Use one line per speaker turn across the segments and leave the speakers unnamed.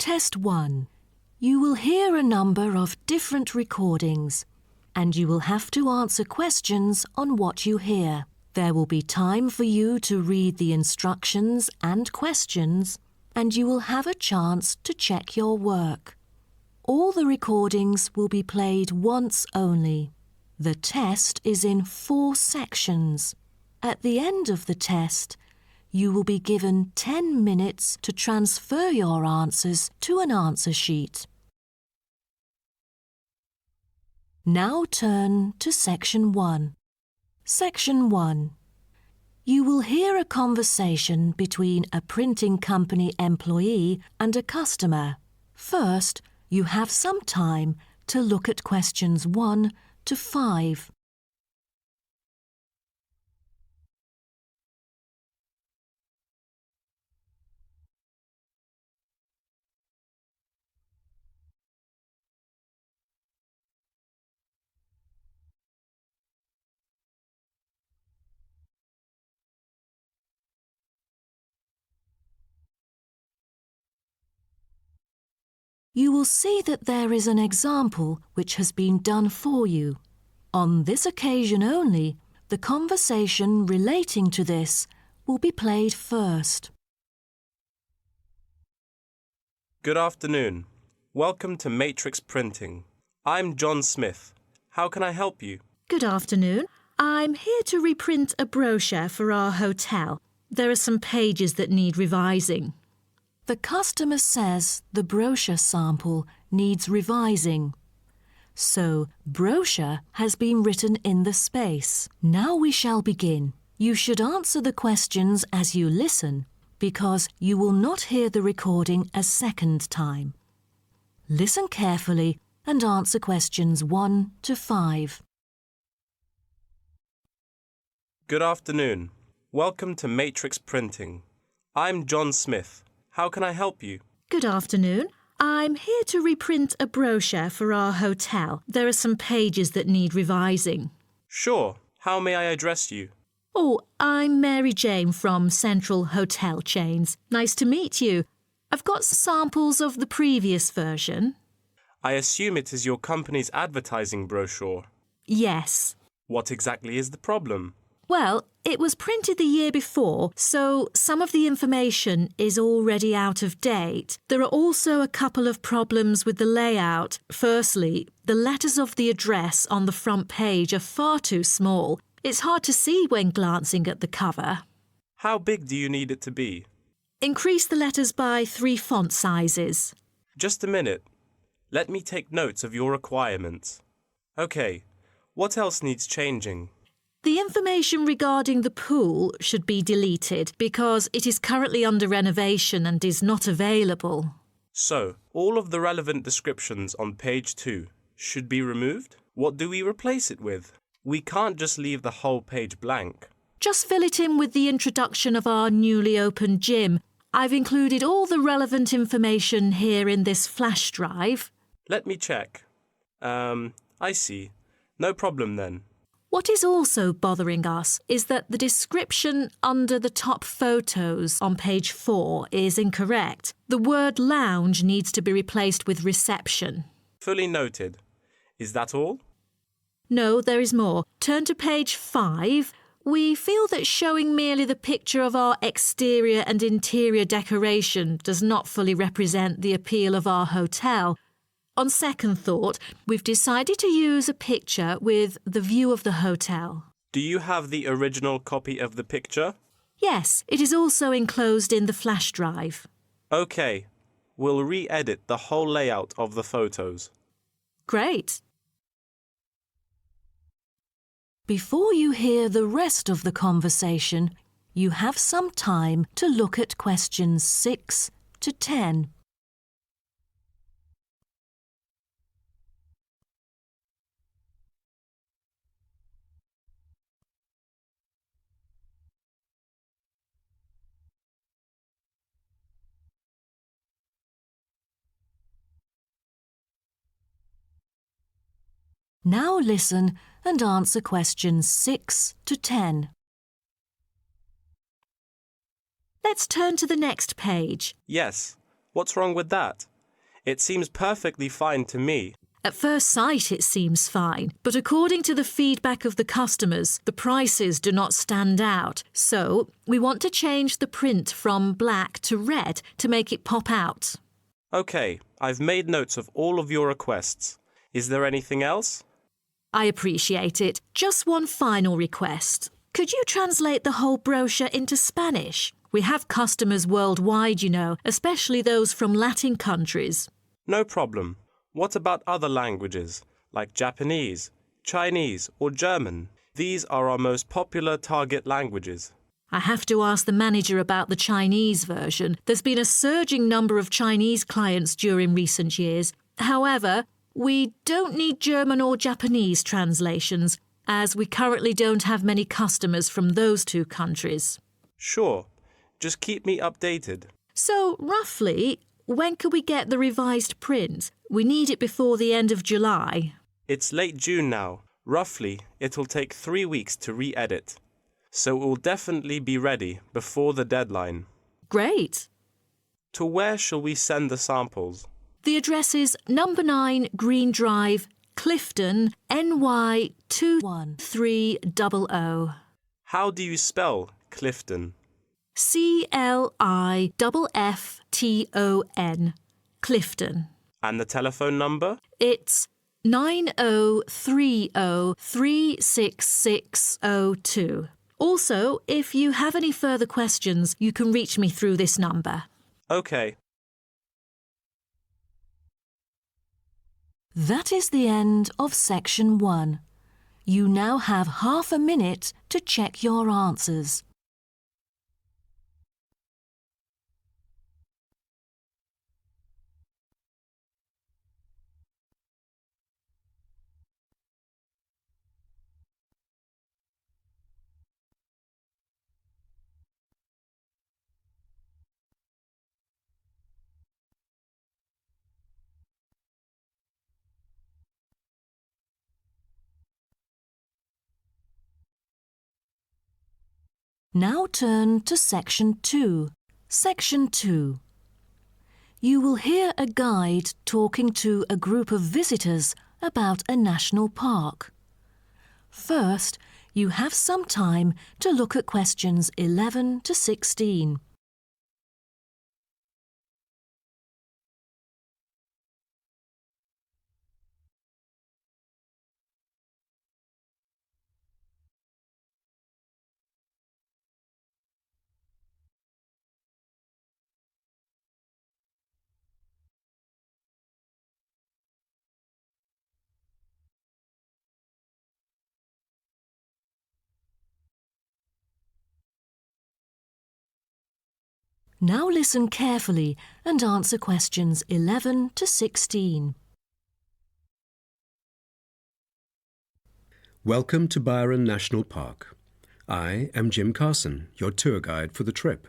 Test 1. You will hear a number of different recordings, and you will have to answer questions on what you hear. There will be time for you to read the instructions and questions, and you will have a chance to check your work. All the recordings will be played once only. The test is in 4 sections. At the end of the test, you will be given 10 minutes to transfer your answers to an answer sheet. Now turn to Section 1. Section 1. You will hear a conversation between a printing company employee and a customer. First, you have some time to look at questions 1 to 5. You will see that there is an example which has been done for you. On this occasion only, the conversation relating to this will be played first.
Good afternoon. Welcome to Matrix Printing. I'm John Smith. How can I help you?
Good afternoon. I'm here to reprint a brochure for our hotel. There are some pages that need revising.
The customer says the brochure sample needs revising. So, brochure has been written in the space. Now we shall begin. You should answer the questions as you listen, because you will not hear the recording a second time. Listen carefully and answer questions 1 to 5.
Good afternoon. Welcome to Matrix Printing. I'm John Smith. How can I help you?
Good afternoon. I'm here to reprint a brochure for our hotel. There are some pages that need revising.
Sure. How may I address you?
Oh, I'm Mary Jane from Central Hotel Chains. Nice to meet you. I've got samples of the previous version.
I assume it is your company's advertising brochure.
Yes.
What exactly is the problem?
Well, it was printed the year before, so some of the information is already out of date. There are also a couple of problems with the layout. Firstly, the letters of the address on the front page are far too small. It's hard to see when glancing at the cover.
How big do you need it to be?
Increase the letters by 3 font sizes.
Just a minute. Let me take notes of your requirements. Okay, what else needs changing?
The information regarding the pool should be deleted because it is currently under renovation and is not available.
So, all of the relevant descriptions on page 2 should be removed? What do we replace it with? We can't just leave the whole page blank.
Just fill it in with the introduction of our newly opened gym. I've included all the relevant information here in this flash drive.
Let me check. I see. No problem then.
What is also bothering us is that the description under the top photos on page 4 is incorrect. The word lounge needs to be replaced with reception.
Fully noted. Is that all?
No, there is more. Turn to page 5. We feel that showing merely the picture of our exterior and interior decoration does not fully represent the appeal of our hotel. On second thought, we've decided to use a picture with the view of the hotel.
Do you have the original copy of the picture?
Yes, it is also enclosed in the flash drive.
Okay, we'll re-edit the whole layout of the photos.
Great.
Before you hear the rest of the conversation, you have some time to look at questions 6 to 10. Now listen and answer questions 6 to 10.
Let's turn to the next page.
Yes, What's wrong with that? It seems perfectly fine to me.
At first sight, it seems fine, but according to the feedback of the customers, the prices do not stand out. So, we want to change the print from black to red to make it pop out.
Okay, I've made notes of all of your requests. Is there anything else?
I appreciate it. Just one final request. Could you translate the whole brochure into Spanish? We have customers worldwide, you know, especially those from Latin countries.
No problem. What about other languages, like Japanese, Chinese, or German? These are our most popular target languages.
I have to ask the manager about the Chinese version. There's been a surging number of Chinese clients during recent years. However, we don't need German or Japanese translations, as we currently don't have many customers from those two countries.
Sure. Just keep me updated.
So, roughly, when could we get the revised print? We need it before the end of July.
It's late June now. Roughly, it'll take 3 weeks to re-edit. So it will definitely be ready before the deadline.
Great.
To where shall we send the samples?
The address is number 9 Green Drive, Clifton, NY 21300.
How do you spell Clifton?
CLIFFTON, Clifton.
And the telephone number?
It's 9030366602. Also, if you have any further questions, you can reach me through this number.
Okay.
That is the end of section 1. You now have half a minute to check your answers. Now turn to section 2. Section 2. You will hear a guide talking to a group of visitors about a national park. First, you have some time to look at questions 11 to 16. Now listen carefully and answer questions 11 to 16.
Welcome to Byron National Park. I am Jim Carson, your tour guide for the trip.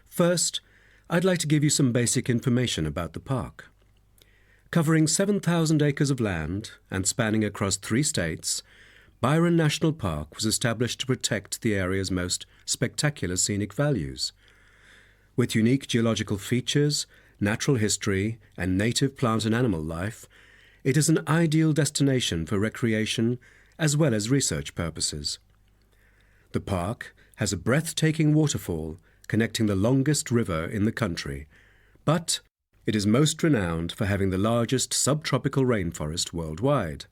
First, I'd like to give you some basic information about the park. Covering 7,000 acres of land and spanning across 3 states, Byron National Park was established to protect the area's most spectacular scenic values. With unique geological features, natural history, and native plant and animal life, it is an ideal destination for recreation as well as research purposes. The park has a breathtaking waterfall connecting the longest river in the country, but it is most renowned for having the largest subtropical rainforest worldwide.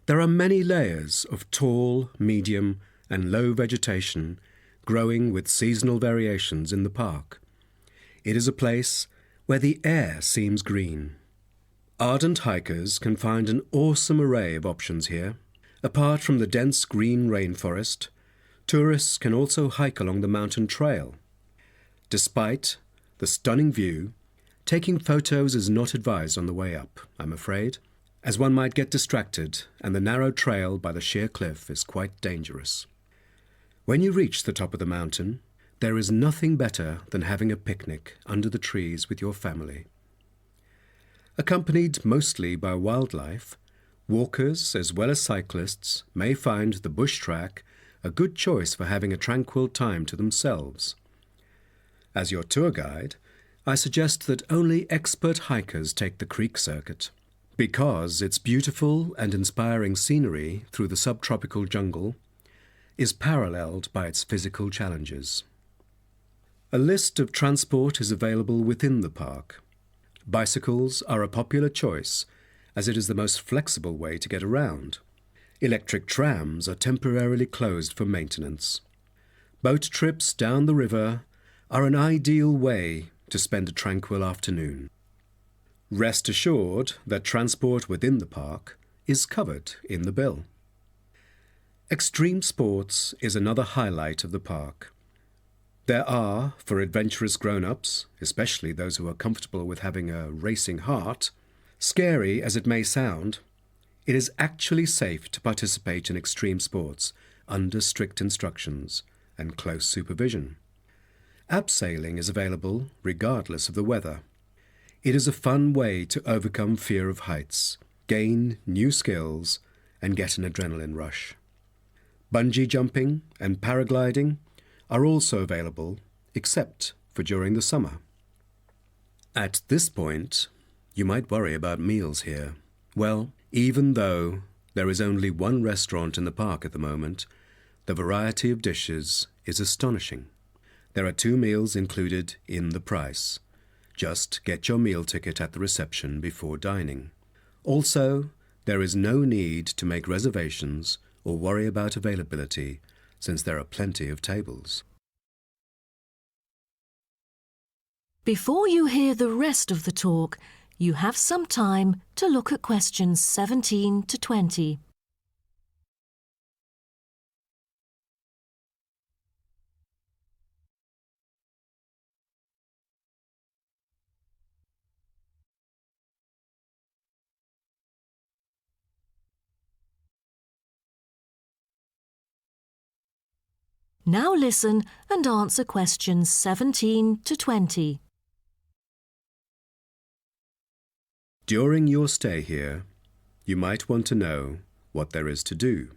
There are many layers of tall, medium, and low vegetation growing with seasonal variations in the park. It is a place where the air seems green. Ardent hikers can find an awesome array of options here. Apart from the dense green rainforest, tourists can also hike along the mountain trail. Despite the stunning view, taking photos is not advised on the way up, I'm afraid, as one might get distracted and the narrow trail by the sheer cliff is quite dangerous. When you reach the top of the mountain, there is nothing better than having a picnic under the trees with your family. Accompanied mostly by wildlife, walkers as well as cyclists may find the bush track a good choice for having a tranquil time to themselves. As your tour guide, I suggest that only expert hikers take the creek circuit, because its beautiful and inspiring scenery through the subtropical jungle is paralleled by its physical challenges. A list of transport is available within the park. Bicycles are a popular choice, as it is the most flexible way to get around. Electric trams are temporarily closed for maintenance. Boat trips down the river are an ideal way to spend a tranquil afternoon. Rest assured that transport within the park is covered in the bill. Extreme sports is another highlight of the park. There are, for adventurous grown-ups, especially those who are comfortable with having a racing heart, scary as it may sound, it is actually safe to participate in extreme sports under strict instructions and close supervision. Abseiling is available regardless of the weather. It is a fun way to overcome fear of heights, gain new skills, and get an adrenaline rush. Bungee jumping and paragliding are also available, except for during the summer. At this point, you might worry about meals here. Well, even though there is only one restaurant in the park at the moment, the variety of dishes is astonishing. There are 2 meals included in the price. Just get your meal ticket at the reception before dining. Also, there is no need to make reservations or worry about availability, since there are plenty of tables.
Before you hear the rest of the talk, you have some time to look at questions 17 to 20. Now listen and answer questions 17 to 20.
During your stay here, you might want to know what there is to do.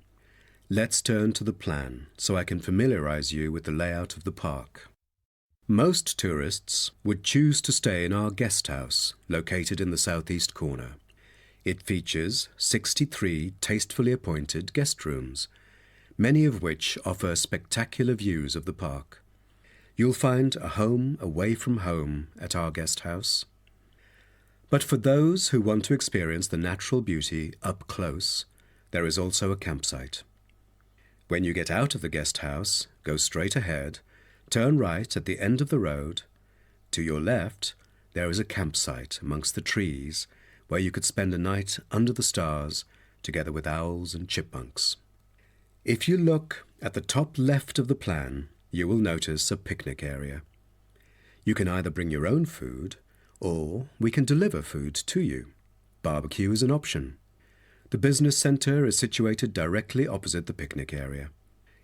Let's turn to the plan so I can familiarize you with the layout of the park. Most tourists would choose to stay in our guest house, located in the southeast corner. It features 63 tastefully appointed guest rooms, many of which offer spectacular views of the park. You'll find a home away from home at our guest house. But for those who want to experience the natural beauty up close, there is also a campsite. When you get out of the guest house, go straight ahead, turn right at the end of the road. To your left, there is a campsite amongst the trees where you could spend a night under the stars together with owls and chipmunks. If you look at the top left of the plan, you will notice a picnic area. You can either bring your own food, or we can deliver food to you. Barbecue is an option. The business centre is situated directly opposite the picnic area.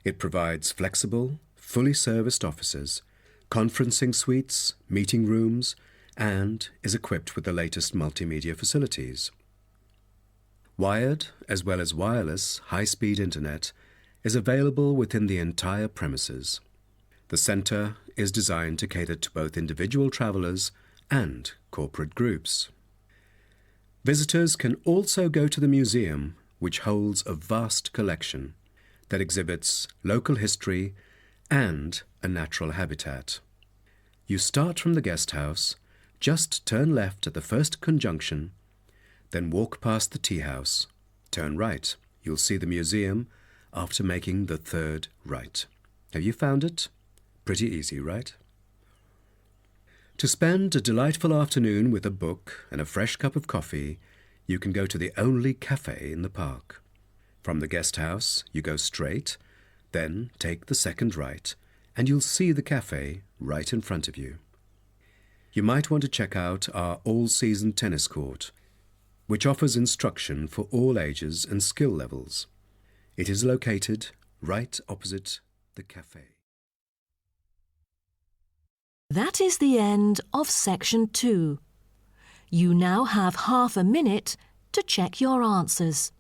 It provides flexible, fully serviced offices, conferencing suites, meeting rooms, and is equipped with the latest multimedia facilities. Wired, as well as wireless, high-speed internet is available within the entire premises. The centre is designed to cater to both individual travellers and corporate groups. Visitors can also go to the museum, which holds a vast collection that exhibits local history and a natural habitat. You start from the guest house, just turn left at the first conjunction, then walk past the tea house, turn right. You'll see the museum after making the third right. Have you found it? Pretty easy, right? To spend a delightful afternoon with a book and a fresh cup of coffee, you can go to the only cafe in the park. From the guest house, you go straight, then take the second right, and you'll see the cafe right in front of you. You might want to check out our all-season tennis court, which offers instruction for all ages and skill levels. It is located right opposite the cafe.
That is the end of section 2. You now have half a minute to check your answers.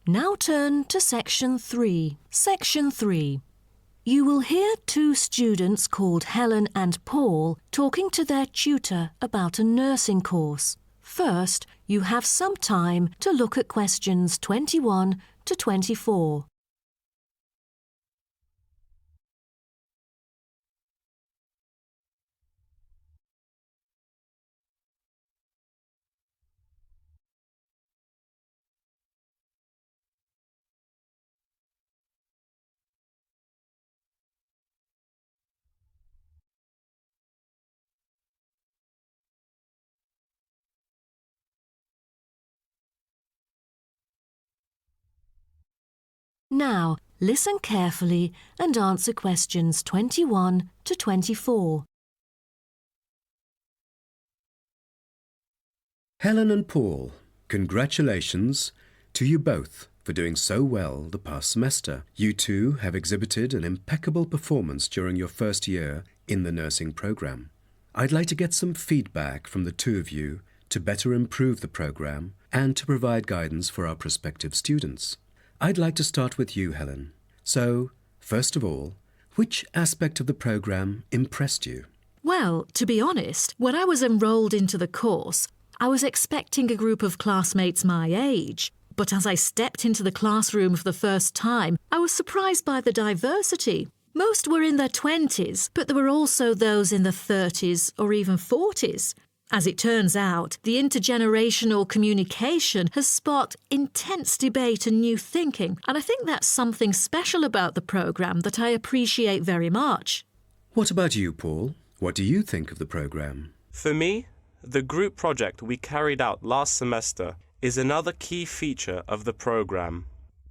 Now turn to Section 3. Section 3. You will hear two students called Helen and Paul talking to their tutor about a nursing course. First, you have some time to look at questions 21 to 24. Now, listen carefully and answer questions 21 to 24.
Helen and Paul, congratulations to you both for doing so well the past semester. You two have exhibited an impeccable performance during your first year in the nursing program. I'd like to get some feedback from the two of you to better improve the program and to provide guidance for our prospective students. I'd like to start with you, Helen. So, first of all, which aspect of the program impressed you?
Well, to be honest, when I was enrolled into the course, I was expecting a group of classmates my age. But as I stepped into the classroom for the first time, I was surprised by the diversity. Most were in their 20s, but there were also those in their 30s or even 40s. As it turns out, the intergenerational communication has sparked intense debate and new thinking, and I think that's something special about the programme that I appreciate very much.
What about you, Paul? What do you think of the program?
For me, the group project we carried out last semester is another key feature of the program.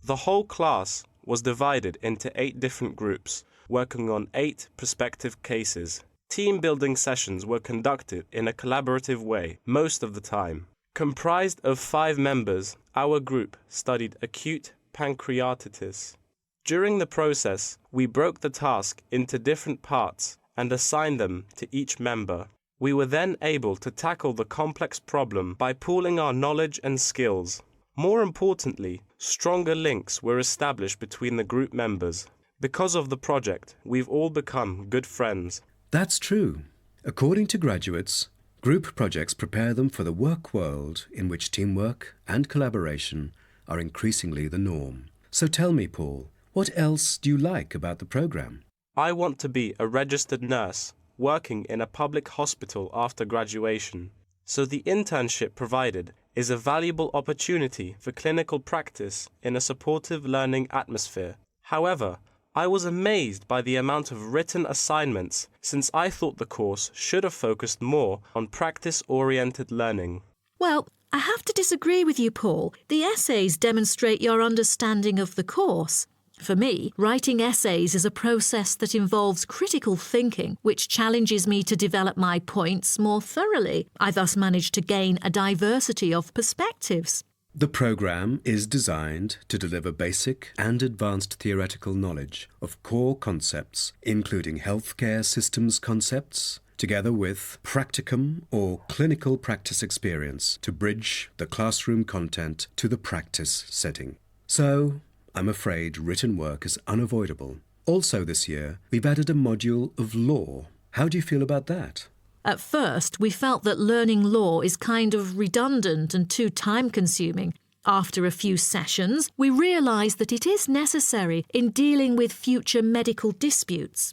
The whole class was divided into 8 different groups, working on 8 prospective cases. Team-building sessions were conducted in a collaborative way most of the time. Comprised of 5 members, our group studied acute pancreatitis. During the process, we broke the task into different parts and assigned them to each member. We were then able to tackle the complex problem by pooling our knowledge and skills. More importantly, stronger links were established between the group members. Because of the project, we've all become good friends.
That's true. According to graduates, group projects prepare them for the work world in which teamwork and collaboration are increasingly the norm. So tell me, Paul, what else do you like about the program?
I want to be a registered nurse working in a public hospital after graduation. So the internship provided is a valuable opportunity for clinical practice in a supportive learning atmosphere. However, I was amazed by the amount of written assignments since I thought the course should have focused more on practice-oriented learning.
Well, I have to disagree with you, Paul. The essays demonstrate your understanding of the course. For me, writing essays is a process that involves critical thinking, which challenges me to develop my points more thoroughly. I thus manage to gain a diversity of perspectives.
The program is designed to deliver basic and advanced theoretical knowledge of core concepts, including healthcare systems concepts, together with practicum or clinical practice experience to bridge the classroom content to the practice setting. So, I'm afraid written work is unavoidable. Also this year, we've added a module of law. How do you feel about that?
At first, we felt that learning law is kind of redundant and too time-consuming. After a few sessions, we realised that it is necessary in dealing with future medical disputes.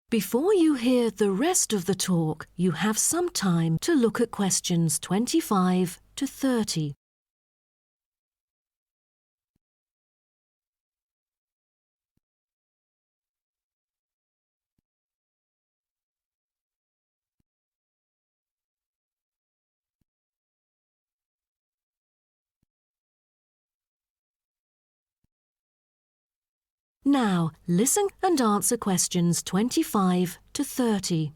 Before you hear the rest of the talk, you have some time to look at questions 25 to 30. Now, listen and answer questions 25 to 30.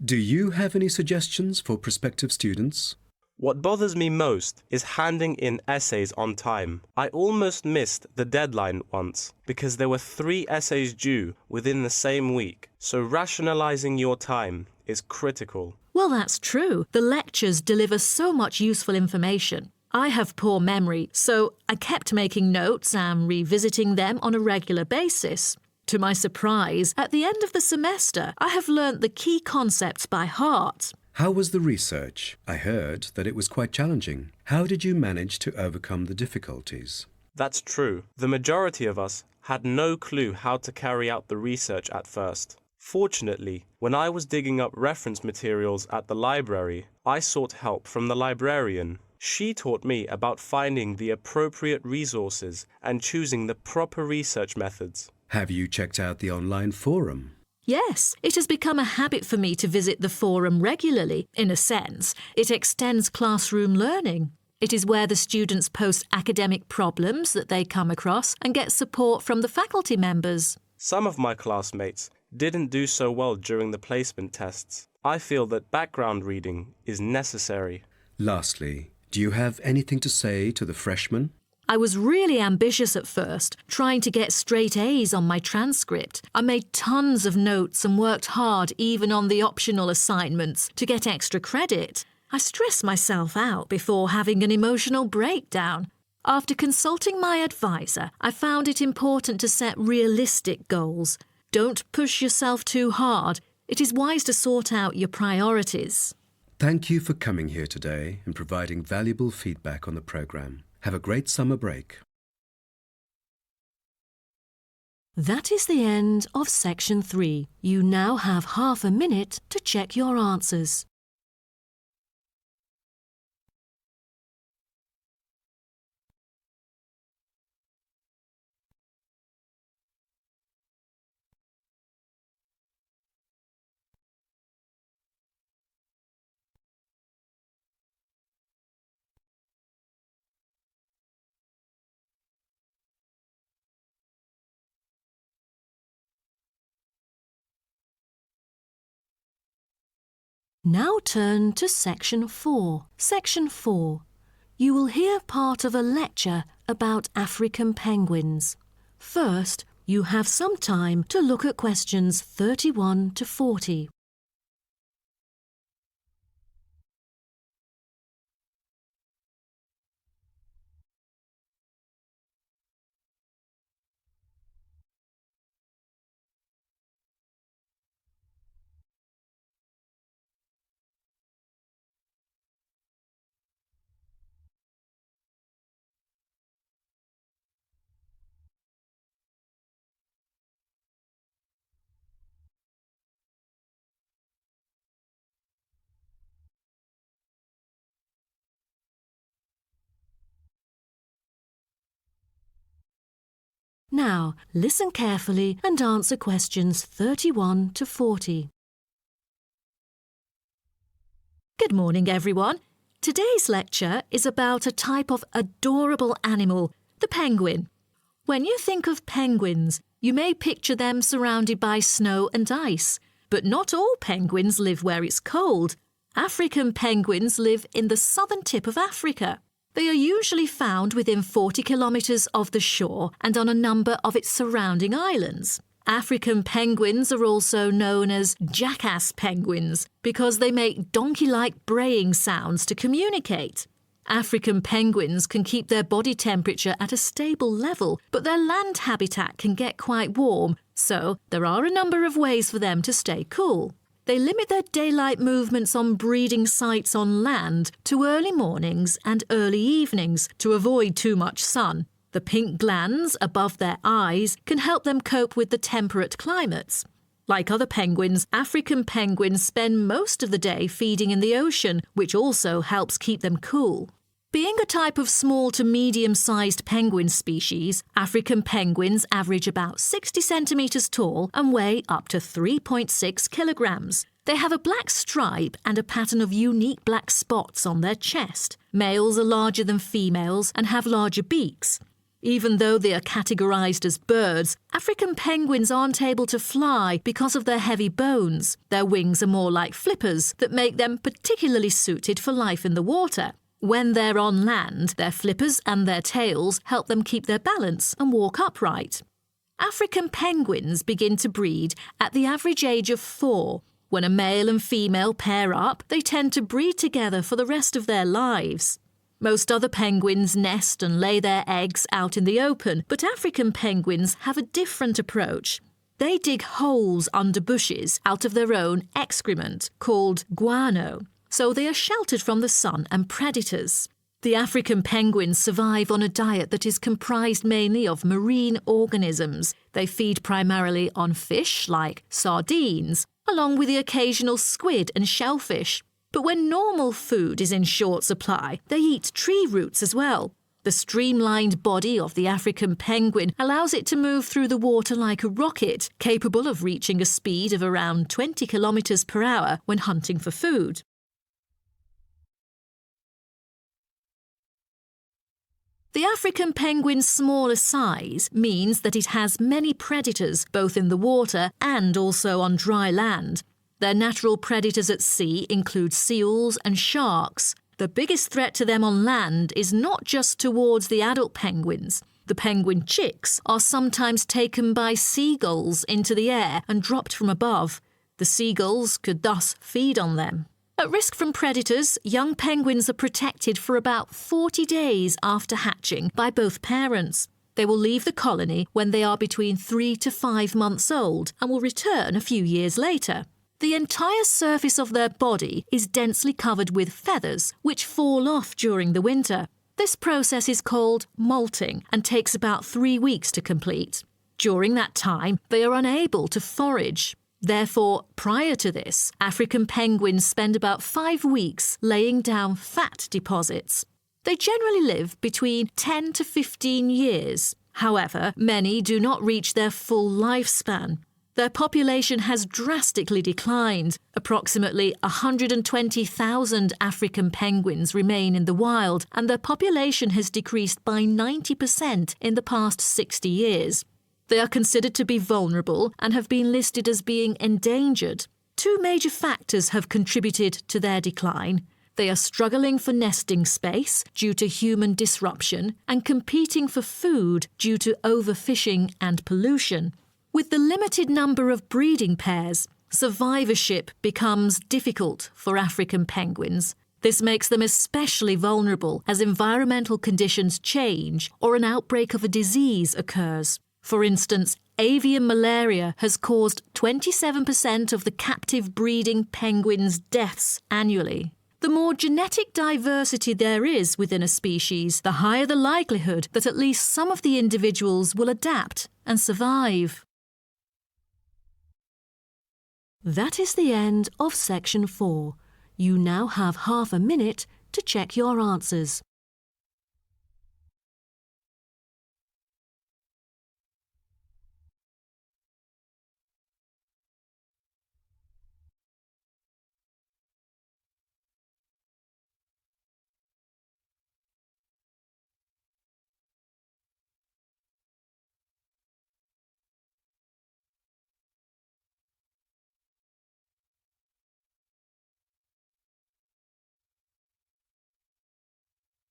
Do you have any suggestions for prospective students?
What bothers me most is handing in essays on time. I almost missed the deadline once because there were 3 essays due within the same week, so rationalizing your time is critical.
Well, that's true. The lectures deliver so much useful information. I have poor memory, so I kept making notes and revisiting them on a regular basis. To my surprise, at the end of the semester, I have learnt the key concepts by heart.
How was the research? I heard that it was quite challenging. How did you manage to overcome the difficulties?
That's true. The majority of us had no clue how to carry out the research at first. Fortunately, when I was digging up reference materials at the library, I sought help from the librarian. She taught me about finding the appropriate resources and choosing the proper research methods.
Have you checked out the online forum?
Yes, it has become a habit for me to visit the forum regularly. In a sense, it extends classroom learning. It is where the students post academic problems that they come across and get support from the faculty members.
Some of my classmates didn't do so well during the placement tests. I feel that background reading is necessary.
Lastly, do you have anything to say to the freshmen?
I was really ambitious at first, trying to get straight A's on my transcript. I made tons of notes and worked hard even on the optional assignments to get extra credit. I stressed myself out before having an emotional breakdown. After consulting my advisor, I found it important to set realistic goals. Don't push yourself too hard. It is wise to sort out your priorities.
Thank you for coming here today and providing valuable feedback on the programme. Have a great summer break.
That is the end of section 3. You now have half a minute to check your answers. Now turn to section 4. Section 4. You will hear part of a lecture about African penguins. First, you have some time to look at questions 31 to 40. Now, listen carefully and answer questions 31 to 40.
Good morning, everyone. Today's lecture is about a type of adorable animal, the penguin. When you think of penguins, you may picture them surrounded by snow and ice. But not all penguins live where it's cold. African penguins live in the southern tip of Africa. They are usually found within 40 kilometres of the shore and on a number of its surrounding islands. African penguins are also known as jackass penguins because they make donkey-like braying sounds to communicate. African penguins can keep their body temperature at a stable level, but their land habitat can get quite warm, so there are a number of ways for them to stay cool. They limit their daylight movements on breeding sites on land to early mornings and early evenings to avoid too much sun. The pink glands above their eyes can help them cope with the temperate climates. Like other penguins, African penguins spend most of the day feeding in the ocean, which also helps keep them cool. Being a type of small to medium-sized penguin species, African penguins average about 60 centimetres tall and weigh up to 3.6 kilograms. They have a black stripe and a pattern of unique black spots on their chest. Males are larger than females and have larger beaks. Even though they are categorised as birds, African penguins aren't able to fly because of their heavy bones. Their wings are more like flippers that make them particularly suited for life in the water. When they're on land, their flippers and their tails help them keep their balance and walk upright. African penguins begin to breed at the average age of 4. When a male and female pair up, they tend to breed together for the rest of their lives. Most other penguins nest and lay their eggs out in the open, but African penguins have a different approach. They dig holes under bushes out of their own excrement, called guano, so they are sheltered from the sun and predators. The African penguins survive on a diet that is comprised mainly of marine organisms. They feed primarily on fish like sardines, along with the occasional squid and shellfish. But when normal food is in short supply, they eat tree roots as well. The streamlined body of the African penguin allows it to move through the water like a rocket, capable of reaching a speed of around 20 kilometers per hour when hunting for food. The African penguin's smaller size means that it has many predators both in the water and also on dry land. Their natural predators at sea include seals and sharks. The biggest threat to them on land is not just towards the adult penguins. The penguin chicks are sometimes taken by seagulls into the air and dropped from above. The seagulls could thus feed on them. At risk from predators, young penguins are protected for about 40 days after hatching by both parents. They will leave the colony when they are between 3 to 5 months old and will return a few years later. The entire surface of their body is densely covered with feathers, which fall off during the winter. This process is called molting and takes about 3 weeks to complete. During that time, they are unable to forage. Therefore, prior to this, African penguins spend about 5 weeks laying down fat deposits. They generally live between 10 to 15 years. However, many do not reach their full lifespan. Their population has drastically declined. Approximately 120,000 African penguins remain in the wild, and their population has decreased by 90% in the past 60 years. They are considered to be vulnerable and have been listed as being endangered. 2 major factors have contributed to their decline. They are struggling for nesting space due to human disruption and competing for food due to overfishing and pollution. With the limited number of breeding pairs, survivorship becomes difficult for African penguins. This makes them especially vulnerable as environmental conditions change or an outbreak of a disease occurs. For instance, avian malaria has caused 27% of the captive breeding penguins' deaths annually. The more genetic diversity there is within a species, the higher the likelihood that at least some of the individuals will adapt and survive.
That is the end of section 4. You now have half a minute to check your answers.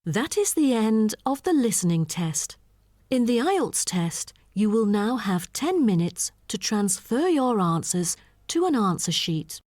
That is the end of the listening test. In the IELTS test, you will now have 10 minutes to transfer your answers to an answer sheet.